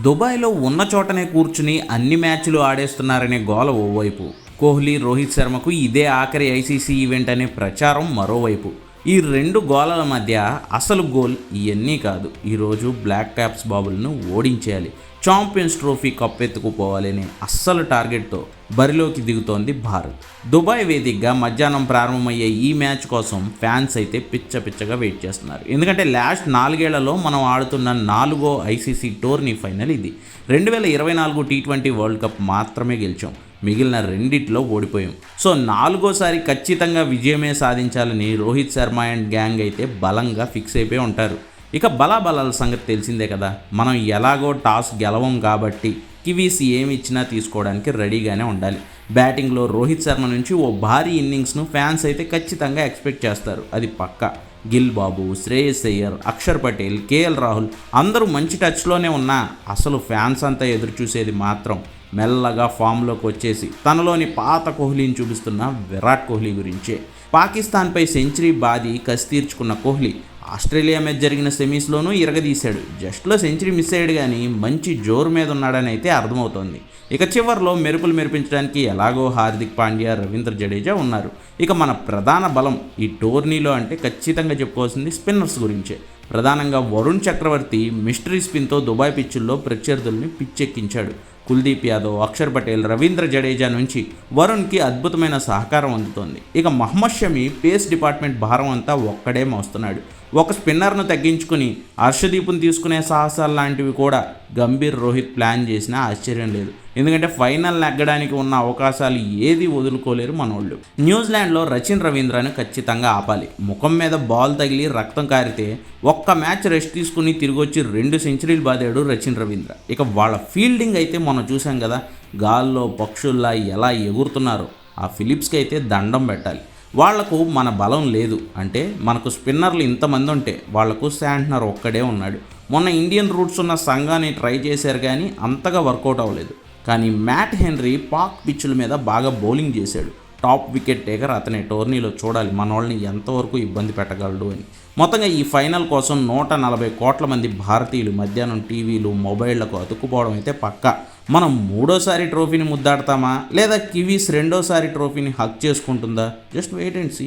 దుబాయ్లో ఉన్న చోటనే కూర్చుని అన్ని మ్యాచ్లు ఆడేస్తున్నారనే గోల ఓవైపు, కోహ్లీ రోహిత్ శర్మకు ఇదే ఆఖరి ఐసీసీ ఈవెంట్ అనే ప్రచారం మరోవైపు. ఈ రెండు గోలల మధ్య అసలు గోల్ ఇవన్నీ కాదు, ఈరోజు బ్లాక్ క్యాప్స్ బాబులను ఓడించేయాలి, ఛాంపియన్స్ ట్రోఫీ కప్పెత్తుకుపోవాలనే అస్సలు టార్గెట్తో బరిలోకి దిగుతోంది భారత్. దుబాయ్ వేదికగా మధ్యాహ్నం ప్రారంభమయ్యే ఈ మ్యాచ్ కోసం ఫ్యాన్స్ అయితే పిచ్చగా వెయిట్ చేస్తున్నారు. ఎందుకంటే లాస్ట్ 4 ఏళ్లలో మనం ఆడుతున్న 4వ ఐసీసీ టోర్నీ ఫైనల్ ఇది. 2024 టీ20 వరల్డ్ కప్ మాత్రమే గెలిచాం, మిగిలిన రెండిట్లో ఓడిపోయాం. సో 4వసారి ఖచ్చితంగా విజయమే సాధించాలని రోహిత్ శర్మ అండ్ గ్యాంగ్ అయితే బలంగా ఫిక్స్ అయిపోయి ఉంటారు. ఇక బలాబలాల సంగతి తెలిసిందే కదా, మనం ఎలాగో టాస్ గెలవం కాబట్టి కివీస్ ఏమి ఇచ్చినా తీసుకోవడానికి రెడీగానే ఉండాలి. బ్యాటింగ్లో రోహిత్ శర్మ నుంచి ఓ భారీ ఇన్నింగ్స్ను ఫ్యాన్స్ అయితే ఖచ్చితంగా ఎక్స్పెక్ట్ చేస్తారు, అది పక్కా. గిల్ బాబు, శ్రేయస్ అయ్యర్, అక్షర్ పటేల్, కేఎల్ రాహుల్ అందరూ మంచి టచ్లోనే ఉన్నా అసలు ఫ్యాన్స్ అంతా ఎదురు చూసేది మాత్రం మెల్లగా ఫామ్లోకి వచ్చేసి తనలోని పాత కోహ్లీని చూపిస్తున్న విరాట్ కోహ్లీ గురించే. పాకిస్తాన్పై సెంచరీ బాది కసి తీర్చుకున్న కోహ్లీ ఆస్ట్రేలియా మీద జరిగిన సెమీస్లోనూ ఇరగదీశాడు. జస్ట్లో సెంచరీ మిస్ అయ్యాడు కానీ మంచి జోరు మీద ఉన్నాడని అయితే అర్థమవుతోంది. ఇక చివర్లో మెరుపులు మెరిపించడానికి ఎలాగో హార్దిక్ పాండ్యా, రవీంద్ర జడేజా ఉన్నారు. ఇక మన ప్రధాన బలం ఈ టోర్నీలో అంటే ఖచ్చితంగా చెప్పుకోవాల్సింది స్పిన్నర్స్ గురించే. ప్రధానంగా వరుణ్ చక్రవర్తి మిస్టరీ స్పిన్తో దుబాయ్ పిచ్చుల్లో ప్రత్యర్థుల్ని పిచ్చెక్కించాడు. కుల్దీప్ యాదవ్, అక్షర్ పటేల్, రవీంద్ర జడేజా నుంచి వరుణ్కి అద్భుతమైన సహకారం అందుతోంది. ఇక మహమ్మద్ షమి పేస్ డిపార్ట్మెంట్ భారం అంతా ఒక్కడే మోస్తున్నాడు. ఒక స్పిన్నర్ను తగ్గించుకుని హర్షదీప్ను తీసుకునే సాహసాలు లాంటివి కూడా గంభీర్, రోహిత్ ప్లాన్ చేసినా ఆశ్చర్యం లేదు. ఎందుకంటే ఫైనల్ నెగ్గడానికి ఉన్న అవకాశాలు ఏది వదులుకోలేరు మనోళ్ళు. న్యూజిలాండ్లో రచిన్ రవీంద్రను ఖచ్చితంగా ఆపాలి. ముఖం మీద బాల్ తగిలి రక్తం కారితే ఒక్క మ్యాచ్ రెస్ట్ తీసుకుని తిరిగి వచ్చి 2 సెంచరీలు బాదాడు రచిన్ రవీంద్ర. ఇక వాళ్ళ ఫీల్డింగ్ అయితే మనం చూసాం కదా, గాల్లో పక్షుల్లా ఎలా ఎగురుతున్నారో. ఆ ఫిలిప్స్కి అయితే దండం పెట్టాలి. వాళ్లకు మన బలం లేదు అంటే, మనకు స్పిన్నర్లు ఇంతమంది ఉంటే వాళ్లకు శాంట్నర్ ఒక్కడే ఉన్నాడు. మొన్న ఇండియన్ రూట్స్ ఉన్న సంఘాన్ని ట్రై చేశారు కానీ అంతగా వర్కౌట్ అవ్వలేదు. కానీ మ్యాట్ హెన్రీ పాక్ పిచ్చుల మీద బాగా బౌలింగ్ చేశాడు. టాప్ వికెట్ టేకర్ అతనే. టోర్నీలో చూడాలి మన వాళ్ళని ఎంతవరకు ఇబ్బంది పెట్టగలడు అని. మొత్తంగా ఈ ఫైనల్ కోసం 140 కోట్ల మంది భారతీయులు మధ్యాహ్నం టీవీలు, మొబైళ్లకు అతుక్కుపోవడం అయితే పక్కా. మనం 3వసారి ట్రోఫీని ముద్దాడతామా లేదా కివీస్ 2వసారి ట్రోఫీని హక్ చేసుకుంటుందా? Just wait and see.